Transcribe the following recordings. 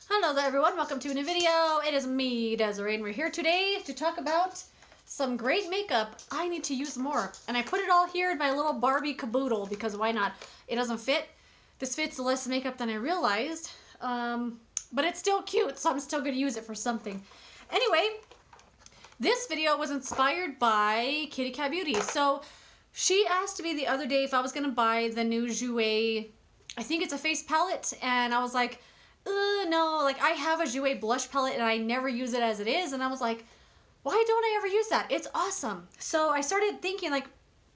Hello there everyone, welcome to a new video. It is me, Desiree, and we're here today to talk about some great makeup I need to use more. And I put it all here in my little Barbie caboodle because why not? It doesn't fit. This fits less makeup than I realized, but it's still cute, so I'm still going to use it for something. Anyway, this video was inspired by Kitty Cat Beauty. So she asked me the other day if I was going to buy the new Jouer, I think it's a face palette, and I was like, no, like I have a Jouer blush palette and I never use it as it is, and I was like, why don't I ever use that? It's awesome. So I started thinking, like,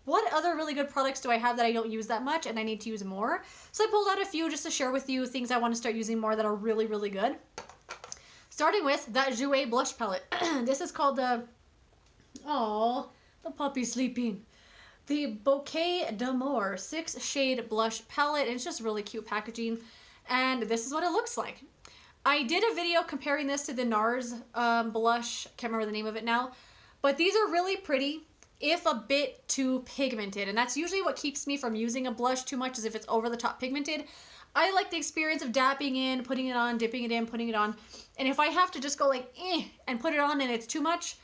what other really good products do I have that I don't use that much and I need to use more? So I pulled out a few just to share with you things I want to start using more that are really, really good. Starting with that Jouer blush palette. This is called the, oh, the puppy's sleeping. The Bouquet d'Amour 6 shade blush palette. It's just really cute packaging. And this is what it looks like. I did a video comparing this to the NARS blush. Can't remember the name of it now. But these are really pretty, if a bit too pigmented. And that's usually what keeps me from using a blush too much, is if it's over the top pigmented. I like the experience of dabbing in, putting it on, dipping it in, putting it on. And if I have to just go like, and put it on and it's too much,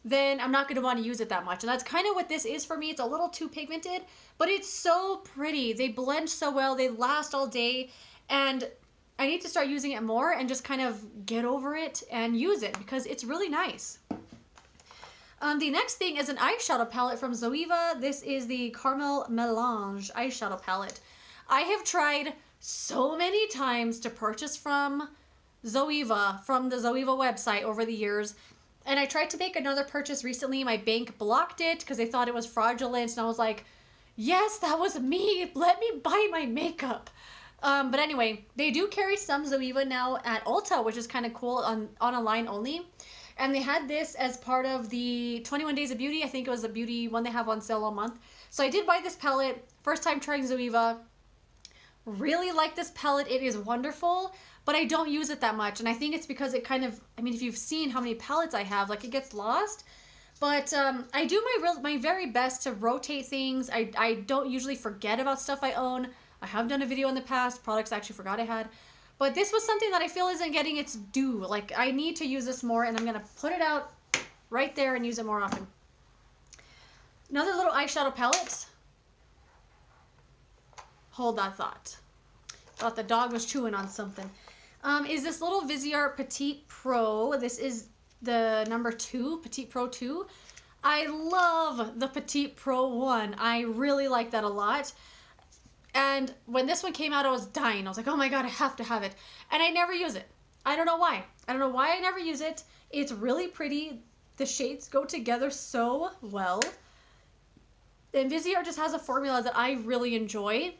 then I'm not going to want to use it that much. And that's kind of what this is for me. It's a little too pigmented, but it's so pretty. They blend so well. They last all day. And I need to start using it more and just kind of get over it and use it because it's really nice. The next thing is an eyeshadow palette from Zoeva. This is the Caramel Melange eyeshadow palette. I have tried so many times to purchase from Zoeva, from the Zoeva website over the years. And I tried to make another purchase recently. My bank blocked it because they thought it was fraudulent. And I was like, yes, that was me. Let me buy my makeup. But anyway, they do carry some Zoeva now at Ulta, which is kind of cool, on a line only. And they had this as part of the 21 Days of Beauty. I think it was the beauty one they have on sale all month. So I did buy this palette. First time trying Zoeva. Really like this palette. It is wonderful, but I don't use it that much. And I think it's because it kind of, I mean, if you've seen how many palettes I have, like it gets lost. But I do my very best to rotate things. I don't usually forget about stuff I own. I have done a video in the past, products I actually forgot I had. But this was something that I feel isn't getting its due. Like, I need to use this more, and I'm going to put it out right there and use it more often. Another little eyeshadow palette. Hold that thought. Thought the dog was chewing on something. Is this little Viseart Petit Pro. This is the number 2, Petit Pro 2. I love the Petit Pro 1. I really like that a lot. And when this one came out, I was dying. I was like, oh my God, I have to have it. And I never use it. I don't know why. I don't know why I never use it. It's really pretty. The shades go together so well. And Viseart just has a formula that I really enjoy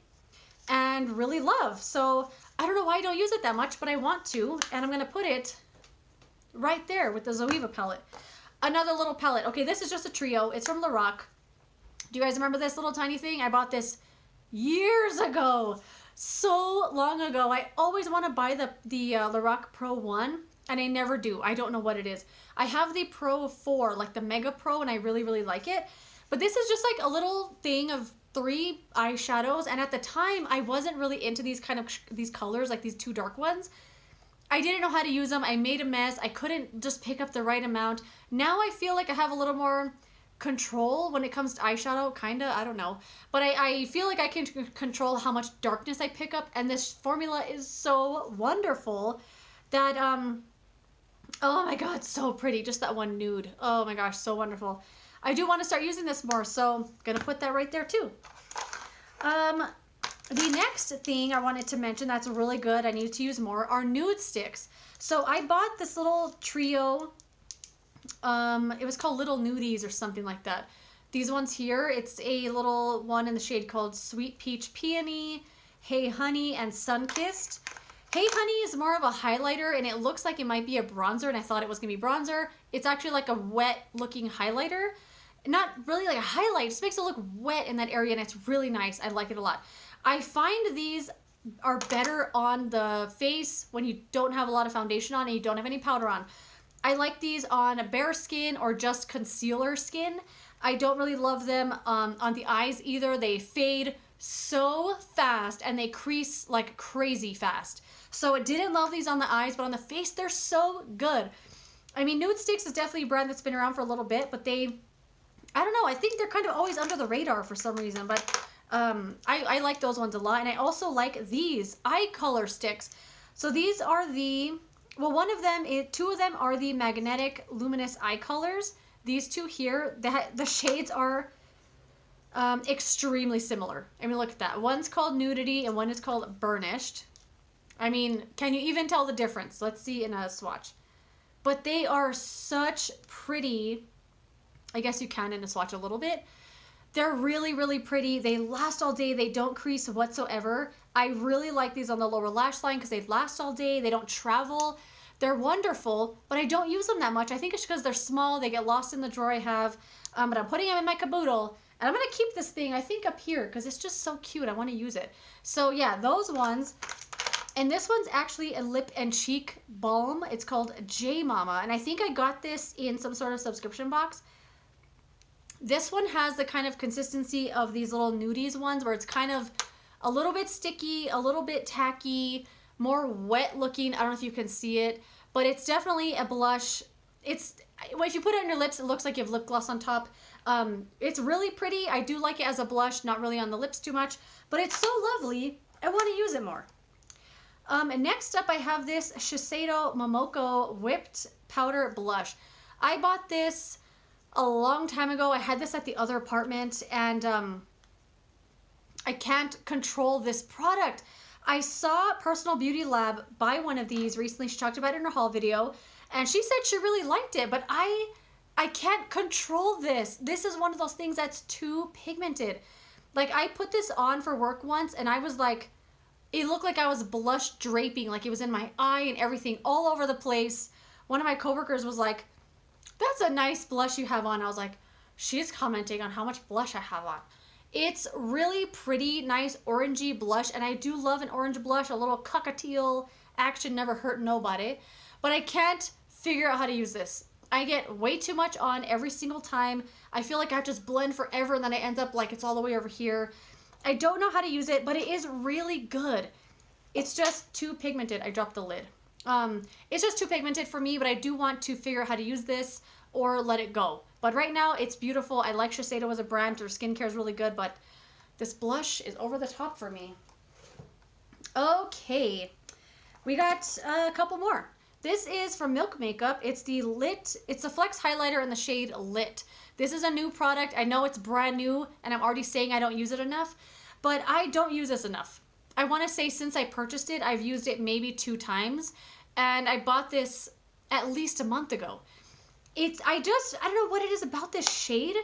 and really love. So I don't know why I don't use it that much, but I want to. And I'm going to put it right there with the Zoeva palette. Another little palette. Okay, this is just a trio. It's from Lorac. Do you guys remember this little tiny thing? I bought this years ago, so long ago. I always want to buy the Lorac Pro 1, and I never do. I don't know what it is. I have the Pro 4, like the Mega Pro, and I really, really like it. But this is just like a little thing of 3 eyeshadows, and at the time, I wasn't really into these these colors, like these 2 dark ones. I didn't know how to use them. I made a mess. I couldn't just pick up the right amount. Now I feel like I have a little more control when it comes to eyeshadow, kinda, I don't know, but I feel like I can control how much darkness I pick up, and this formula is so wonderful that oh my God, so pretty. Just that one nude, oh my gosh, so wonderful. I do want to start using this more, so gonna put that right there too. The next thing I wanted to mention that's really good, I need to use more, are nudestix. So I bought this little trio. It was called Little Nudies or something like that. These ones here, it's a little one in the shade called Sweet Peach Peony, Hey Honey, and Sunkissed. Hey Honey is more of a highlighter, and it looks like it might be a bronzer, and I thought it was going to be bronzer. It's actually like a wet looking highlighter. Not really like a highlight, it just makes it look wet in that area, and it's really nice. I like it a lot. I find these are better on the face when you don't have a lot of foundation on and you don't have any powder on. I like these on bare skin or just concealer skin. I don't really love them on the eyes either. They fade so fast and they crease like crazy fast. So I didn't love these on the eyes, but on the face, they're so good. I mean, Nudestix is definitely a brand that's been around for a little bit, but I don't know, I think they're kind of always under the radar for some reason, but I like those ones a lot. And I also like these eye color sticks. So these are well, two of them are the magnetic luminous eye colors. These two here, the shades are extremely similar. I mean, look at that. One's called Nudity and one is called Burnished. I mean, can you even tell the difference? Let's see in a swatch. But they are such pretty, I guess you can in a swatch a little bit. They're really, really pretty. They last all day. They don't crease whatsoever. I really like these on the lower lash line because they last all day. They don't travel. They're wonderful, but I don't use them that much. I think it's because they're small. They get lost in the drawer I have. But I'm putting them in my caboodle. And I'm going to keep this thing, I think, up here because it's just so cute. I want to use it. So yeah, those ones. And this one's actually a lip and cheek balm. It's called J Mama. And I think I got this in some sort of subscription box. This one has the kind of consistency of these little nudies ones where it's kind of a little bit sticky, a little bit tacky, more wet looking. I don't know if you can see it, but it's definitely a blush. If you put it on your lips, it looks like you have lip gloss on top. It's really pretty. I do like it as a blush, not really on the lips too much, but it's so lovely. I want to use it more. And next up, I have this Shiseido Momoko Whipped Powder Blush. I bought this a long time ago. I had this at the other apartment, and I can't control this product. I saw Personal Beauty Lab buy one of these recently. She talked about it in her haul video, and she said she really liked it, but I can't control this. This is one of those things that's too pigmented. Like, I put this on for work once, and I was like, it looked like I was blush draping, like it was in my eye and everything all over the place. One of my coworkers was like, "That's a nice blush you have on." I was like, she's commenting on how much blush I have on. It's really pretty, nice orangey blush, and I do love an orange blush. A little cockatiel action never hurt nobody, but I can't figure out how to use this. I get way too much on every single time. I feel like I just blend forever, and then I end up like it's all the way over here. I don't know how to use it, but it is really good. It's just too pigmented. I dropped the lid. It's just too pigmented for me, but I do want to figure out how to use this or let it go. But right now, it's beautiful. I like Shiseido as a brand. Their skincare is really good, but this blush is over the top for me. Okay, we got a couple more. This is from Milk Makeup. It's the Flex Highlighter in the shade Lit. This is a new product. I know it's brand new, and I'm already saying I don't use it enough, but I don't use this enough. I want to say since I purchased it, I've used it maybe 2 times, and I bought this at least a month ago. I don't know what it is about this shade,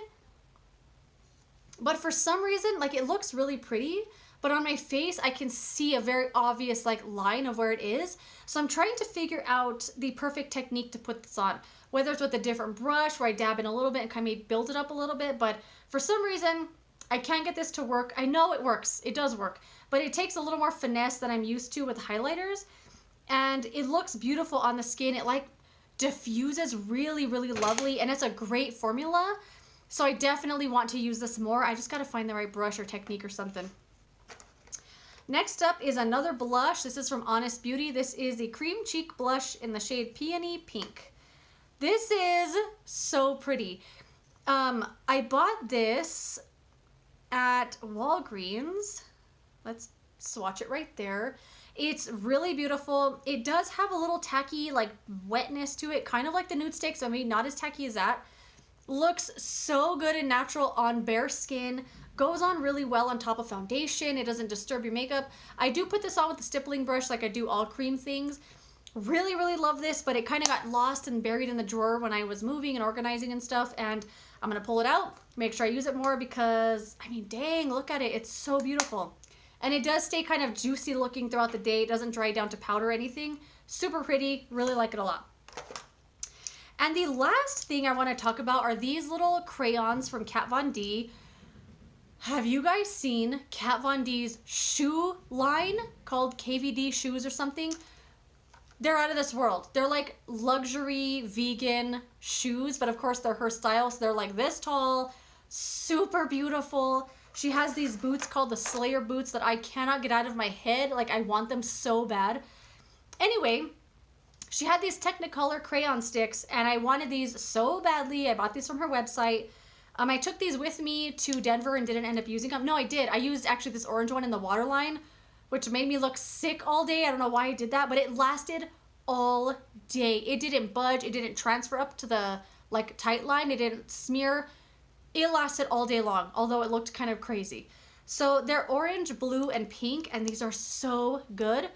but for some reason, like, it looks really pretty, but on my face, I can see a very obvious like line of where it is. So I'm trying to figure out the perfect technique to put this on, whether it's with a different brush where I dab in a little bit and kind of build it up a little bit, but for some reason, I can't get this to work. I know it works. It does work, but it takes a little more finesse than I'm used to with highlighters, and it looks beautiful on the skin. It like diffuses really, really lovely, and it's a great formula. So I definitely want to use this more. I just got to find the right brush or technique or something. Next up is another blush. This is from Honest Beauty. This is the Cream Cheek Blush in the shade Peony Pink. This is so pretty. I bought this at Walgreens. Let's swatch it right there. It's really beautiful. It does have a little tacky like wetness to it, kind of like the Nudestix. I mean, not as tacky as that. Looks so good and natural on bare skin. Goes on really well on top of foundation. It doesn't disturb your makeup. I do put this on with the stippling brush like I do all cream things. Really, really love this, but it kind of got lost and buried in the drawer when I was moving and organizing and stuff, and I'm going to pull it out, make sure I use it more because, I mean, dang, look at it. It's so beautiful. And it does stay kind of juicy looking throughout the day. It doesn't dry down to powder or anything. Super pretty. Really like it a lot. And the last thing I want to talk about are these little crayons from Kat Von D. Have you guys seen Kat Von D's shoe line called KVD Shoes or something? They're out of this world. They're like luxury vegan shoes, but of course they're her style, so they're like this tall, super beautiful, She has these boots called the Slayer boots that I cannot get out of my head. Like, I want them so bad. Anyway, she had these Technicolor crayon sticks, and I wanted these so badly. I bought these from her website. I took these with me to Denver and didn't end up using them. No, I did. I used actually this orange one in the waterline, which made me look sick all day. I don't know why I did that, but it lasted all day. It didn't budge. It didn't transfer up to the like tight line. It didn't smear. It lasted all day long, although it looked kind of crazy. So they're orange, blue, and pink, and these are so good.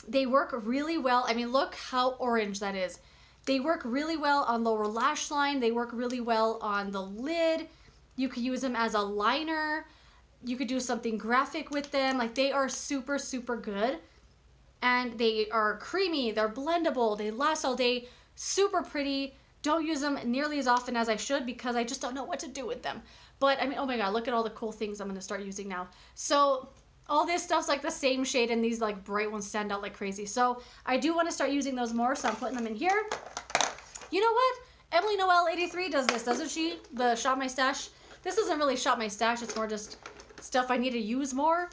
They work really well. I mean, look how orange that is. They work really well on lower lash line. They work really well on the lid. You could use them as a liner. You could do something graphic with them. Like, they are super, super good. And they are creamy. They're blendable. They last all day. Super pretty. Don't use them nearly as often as I should because I just don't know what to do with them. But, I mean, oh my god, look at all the cool things I'm going to start using now. So, all this stuff's like the same shade, and these like bright ones stand out like crazy. So, I do want to start using those more, so I'm putting them in here. You know what? Emily Noel 83 does this, doesn't she? The Shop My Stash. This isn't really Shop My Stash. It's more just stuff I need to use more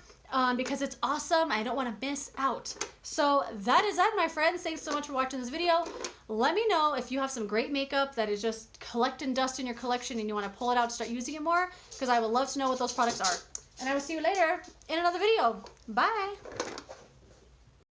because it's awesome. I don't want to miss out. So that is that, my friends. Thanks so much for watching this video. Let me know if you have some great makeup that is just collecting dust in your collection and you want to pull it out to start using it more, because I would love to know what those products are. And I will see you later in another video. Bye.